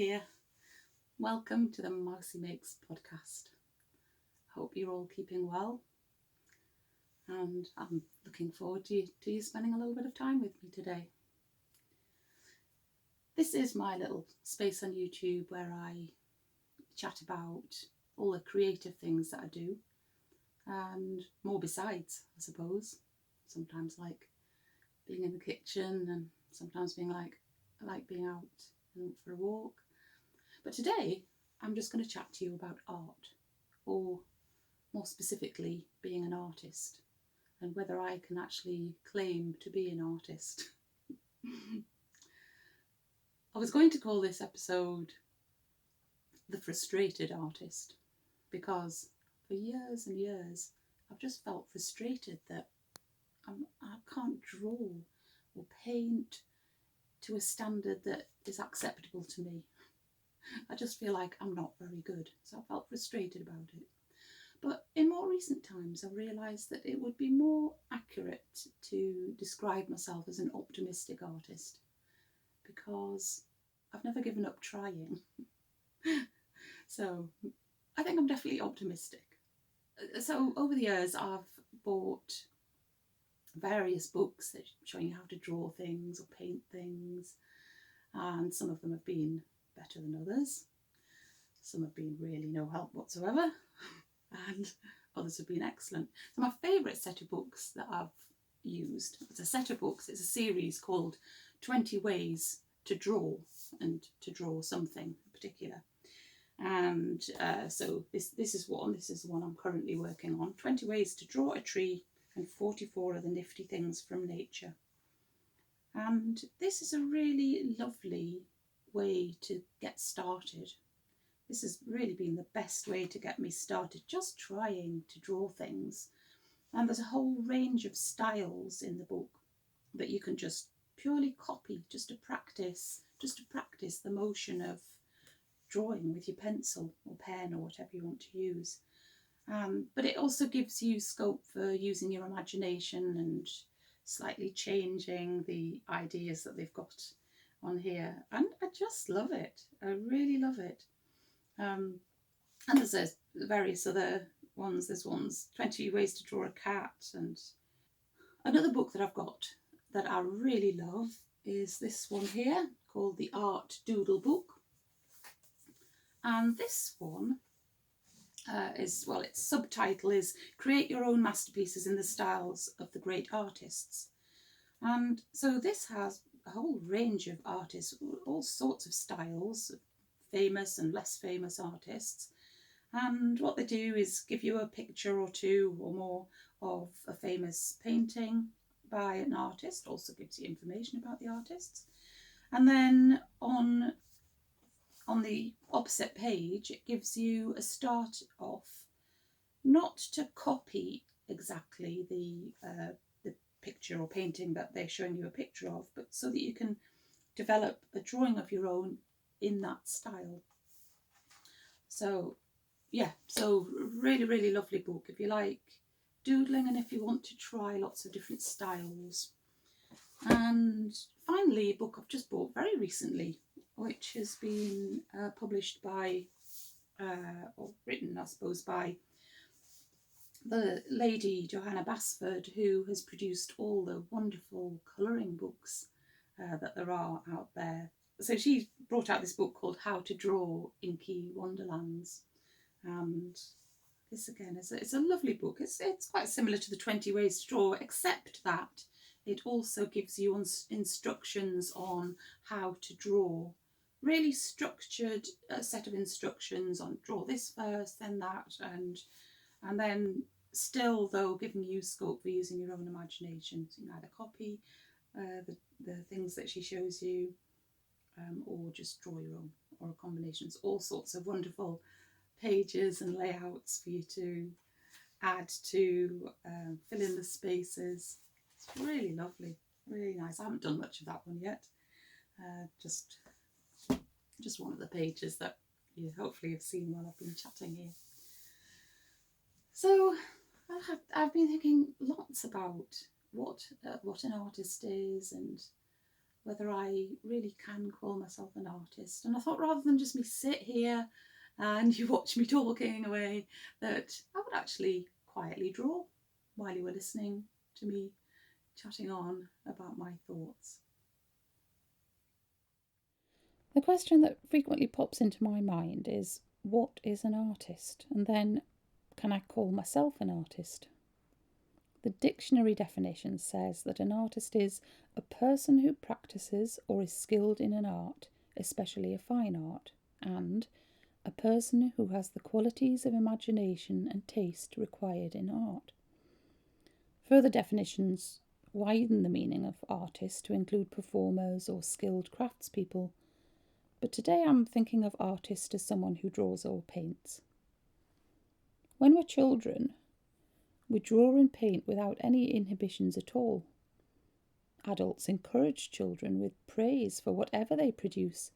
here. Welcome to the mousiemakes podcast. Hope you're all keeping well, and I'm looking forward to you spending a little bit of time with me today. This is my little space on YouTube where I chat about all the creative things that I do, and more besides, I suppose. Sometimes like being in the kitchen, and sometimes being like I like being out for a walk. But today I'm just going to chat to you about art, or more specifically being an artist, and whether I can actually claim to be an artist. I was going to call this episode The Frustrated Artist, because for years and years I've just felt frustrated that I can't draw or paint to a standard that is acceptable to me. I just feel like I'm not very good, so I felt frustrated about it. But in more recent times, I've realised that it would be more accurate to describe myself as an optimistic artist, because I've never given up trying. So I think I'm definitely optimistic. So over the years, I've bought various books that show you how to draw things or paint things, and some of them have been better than others. Some have been really no help whatsoever, and others have been excellent. So my favourite set of books that I've used, it's a set of books, it's a series called 20 Ways to Draw, and to draw something in particular. And so this is the one I'm currently working on, 20 Ways to Draw a Tree and 44 Other Nifty Things from Nature. And this is a really lovely way to get started. This has really been the best way to get me started, just trying to draw things. And there's a whole range of styles in the book that you can just purely copy, just to practice the motion of drawing with your pencil or pen or whatever you want to use. But it also gives you scope for using your imagination and slightly changing the ideas that they've got on here. And I just love it. I really love it. And there's various other ones. There's 20 Ways to Draw a Cat. And another book that I've got that I really love is this one here, called the Art Doodle book. And this one its subtitle is Create Your Own Masterpieces in the Styles of the Great Artists. And so this has a whole range of artists, all sorts of styles, famous and less famous artists. And what they do is give you a picture or two or more of a famous painting by an artist, also gives you information about the artists. And then on the opposite page, it gives you a start off, not to copy exactly the picture or painting that they're showing you a picture of, but so that you can develop a drawing of your own in that style. So yeah, so really, really lovely book if you like doodling and if you want to try lots of different styles. And finally, a book I've just bought very recently, which has been published by, or written, I suppose, by the lady Johanna Basford, who has produced all the wonderful colouring books that there are out there. So she brought out this book called How to Draw Inky Wonderlands. And this again it's a lovely book. It's quite similar to the 20 Ways to Draw, except that it also gives you instructions on how to draw. Really structured set of instructions on draw this first, then that, and then still though giving you scope for using your own imagination. So you can either copy the things that she shows you, or just draw your own, or combinations. All sorts of wonderful pages and layouts for you to add to, fill in the spaces. It's really lovely, really nice. I haven't done much of that one yet. Just one of the pages that you hopefully have seen while I've been chatting here. So I've been thinking lots about what an artist is, and whether I really can call myself an artist. And I thought rather than just me sit here and you watch me talking away, that I would actually quietly draw while you were listening to me chatting on about my thoughts. The question that frequently pops into my mind is, what is an artist? And then, can I call myself an artist? The dictionary definition says that an artist is a person who practices or is skilled in an art, especially a fine art, and a person who has the qualities of imagination and taste required in art. Further definitions widen the meaning of artist to include performers or skilled craftspeople, but today I'm thinking of artist as someone who draws or paints. When we're children, we draw and paint without any inhibitions at all. Adults encourage children with praise for whatever they produce,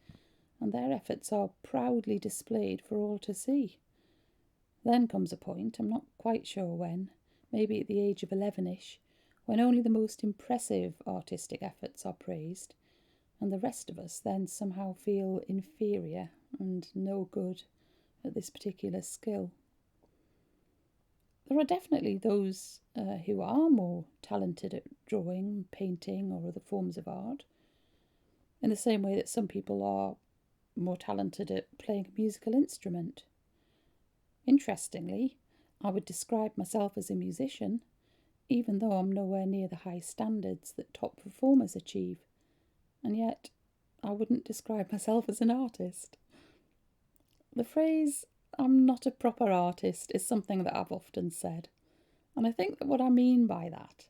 and their efforts are proudly displayed for all to see. Then comes a point, I'm not quite sure when, maybe at the age of 11ish, when only the most impressive artistic efforts are praised, and the rest of us then somehow feel inferior and no good at this particular skill. There are definitely those who are more talented at drawing, painting, or other forms of art, in the same way that some people are more talented at playing a musical instrument. Interestingly, I would describe myself as a musician, even though I'm nowhere near the high standards that top performers achieve, and yet I wouldn't describe myself as an artist. The phrase, "I'm not a proper artist," is something that I've often said, and I think that what I mean by that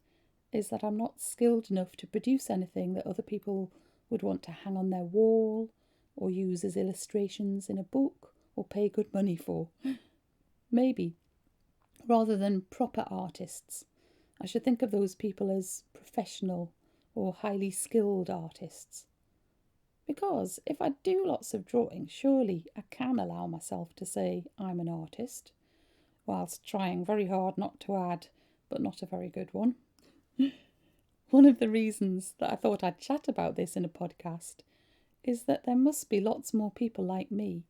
is that I'm not skilled enough to produce anything that other people would want to hang on their wall, or use as illustrations in a book, or pay good money for. Maybe, rather than proper artists, I should think of those people as professional or highly skilled artists. Because if I do lots of drawing, surely I can allow myself to say I'm an artist, whilst trying very hard not to add, but not a very good one. One of the reasons that I thought I'd chat about this in a podcast is that there must be lots more people like me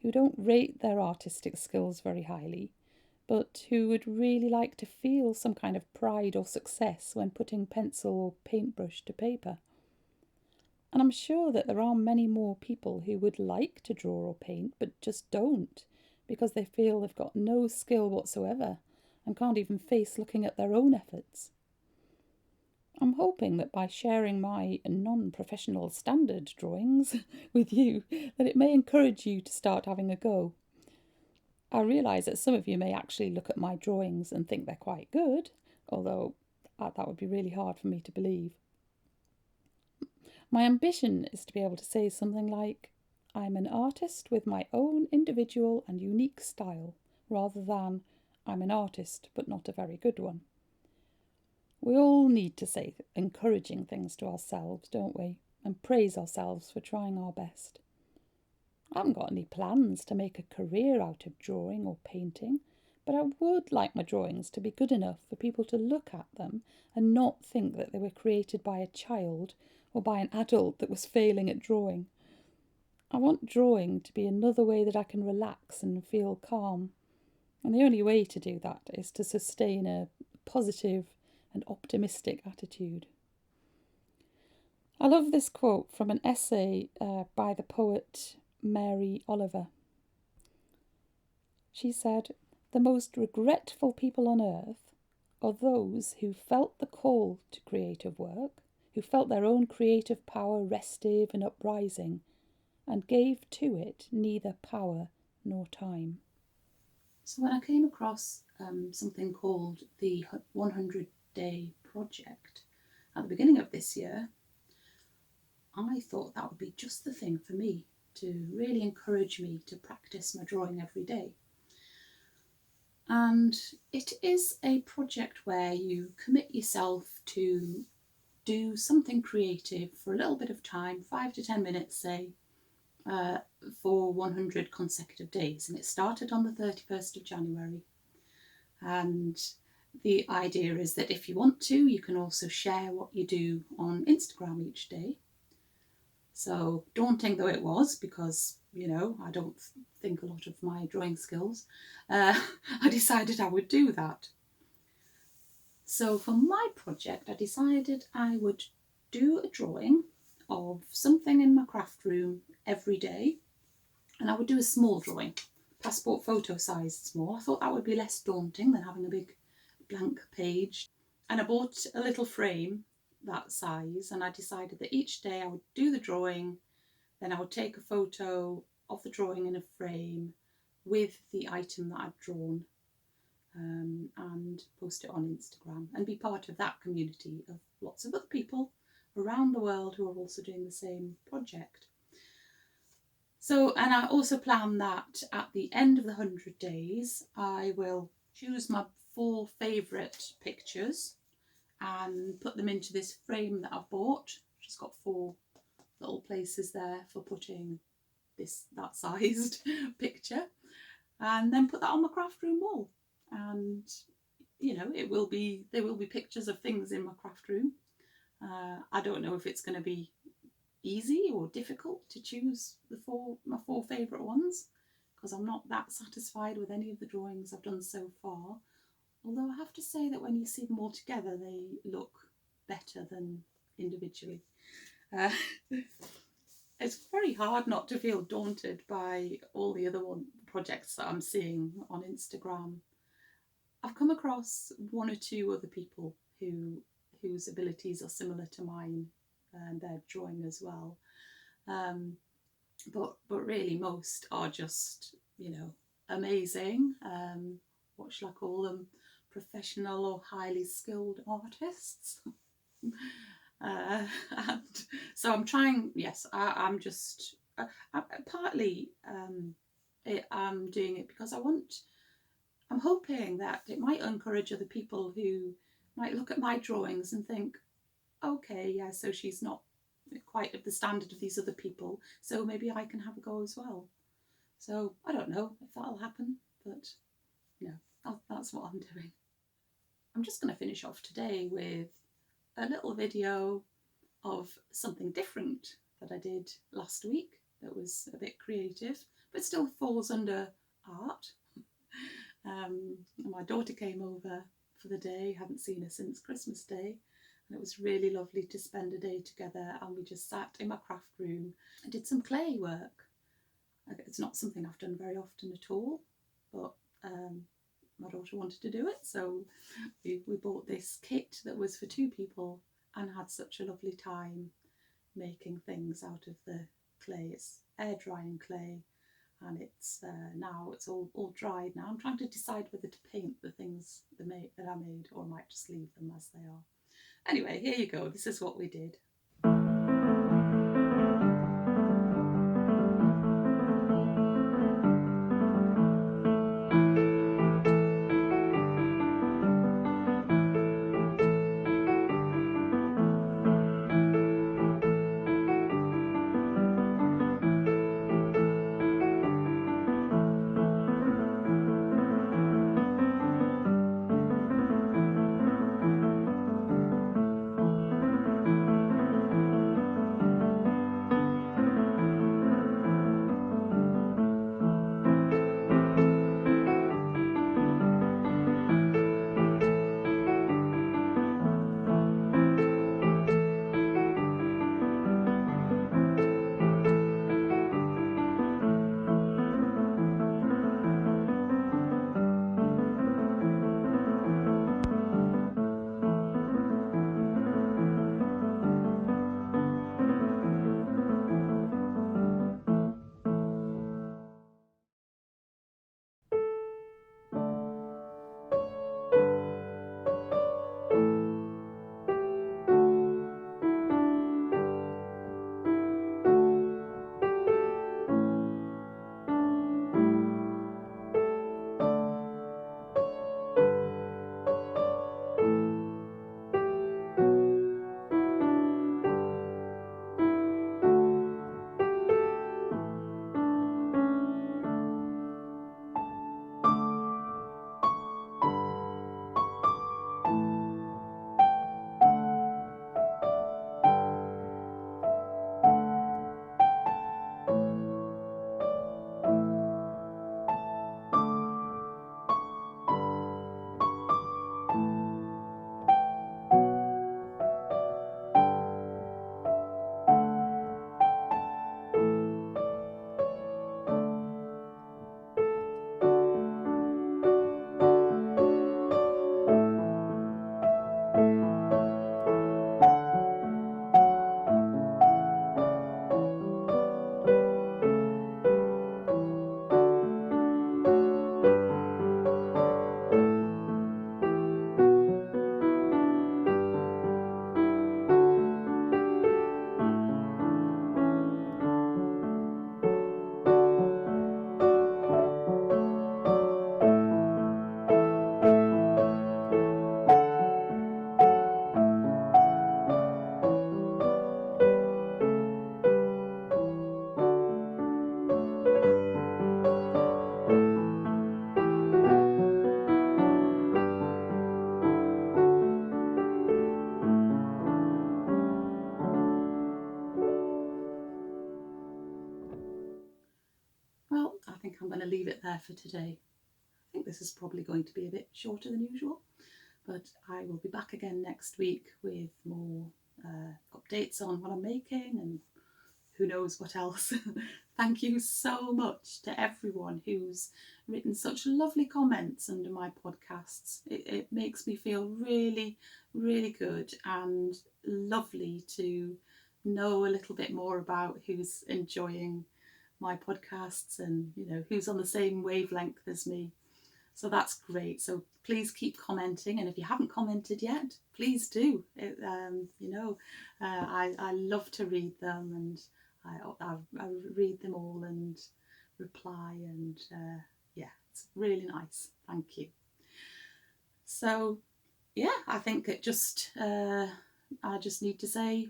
who don't rate their artistic skills very highly, but who would really like to feel some kind of pride or success when putting pencil or paintbrush to paper. And I'm sure that there are many more people who would like to draw or paint, but just don't, because they feel they've got no skill whatsoever and can't even face looking at their own efforts. I'm hoping that by sharing my non-professional standard drawings with you, that it may encourage you to start having a go. I realise that some of you may actually look at my drawings and think they're quite good, although that would be really hard for me to believe. My ambition is to be able to say something like, I'm an artist with my own individual and unique style, rather than, I'm an artist but not a very good one. We all need to say encouraging things to ourselves, don't we? And praise ourselves for trying our best. I haven't got any plans to make a career out of drawing or painting, but I would like my drawings to be good enough for people to look at them and not think that they were created by a child or by an adult that was failing at drawing. I want drawing to be another way that I can relax and feel calm, and the only way to do that is to sustain a positive and optimistic attitude. I love this quote from an essay by the poet Mary Oliver. She said, "The most regretful people on earth are those who felt the call to creative work, who felt their own creative power restive and uprising, and gave to it neither power nor time." So when I came across something called the 100-Day Project at the beginning of this year, I thought that would be just the thing for me to really encourage me to practice my drawing every day. And it is a project where you commit yourself to do something creative for a little bit of time, 5 to 10 minutes, say, for 100 consecutive days. And it started on the 31st of January. And the idea is that if you want to, you can also share what you do on Instagram each day. So daunting though it was, because, you know, I don't think a lot of my drawing skills, I decided I would do that. So for my project, I decided I would do a drawing of something in my craft room every day, and I would do a small drawing, passport photo sized small. I thought that would be less daunting than having a big blank page. And I bought a little frame that size, and I decided that each day I would do the drawing, then I would take a photo of the drawing in a frame with the item that I'd drawn, and post it on Instagram and be part of that community of lots of other people around the world who are also doing the same project. So, and I also plan that at the end of the 100 days, I will choose my 4 favourite pictures and put them into this frame that I've bought, which has got 4 little places there for putting that sized picture, and then put that on my craft room wall. And you know, there will be pictures of things in my craft room. I don't know if it's going to be easy or difficult to choose my 4 favourite ones, because I'm not that satisfied with any of the drawings I've done so far. Although I have to say that when you see them all together, they look better than individually. It's very hard not to feel daunted by all the other projects that I'm seeing on Instagram. I've come across 1 or 2 other people whose abilities are similar to mine, and they're drawing as well. But really most are just, you know, amazing. What shall I call them? Professional or highly skilled artists. And so I'm trying, yes, I'm just, partly I'm doing it because I'm hoping that it might encourage other people who might look at my drawings and think, okay, yeah, so she's not quite at the standard of these other people, so maybe I can have a go as well. So I don't know if that'll happen, but no, that's what I'm doing. I'm just going to finish off today with a little video of something different that I did last week that was a bit creative, but still falls under art. My daughter came over for the day, hadn't seen her since Christmas Day, and it was really lovely to spend a day together, and we just sat in my craft room and did some clay work. It's not something I've done very often at all, but my daughter wanted to do it, so we bought this kit that was for 2 people and had such a lovely time making things out of the clay. It's air drying clay, and it's now it's all dried now. I'm trying to decide whether to paint the things that I made, or I might just leave them as they are. Anyway, here you go. This is what we did. for today. I think this is probably going to be a bit shorter than usual, but I will be back again next week with more updates on what I'm making and who knows what else. Thank you so much to everyone who's written such lovely comments under my podcasts. It makes me feel really, really good and lovely to know a little bit more about who's enjoying my podcasts and, you know, who's on the same wavelength as me. So that's great. So please keep commenting, and if you haven't commented yet, please do. I love to read them, and I read them all and reply, and yeah, it's really nice. Thank you. So yeah, I think I just need to say,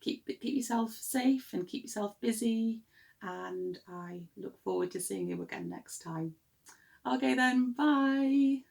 keep yourself safe and keep yourself busy, and I look forward to seeing you again next time. Okay then, bye.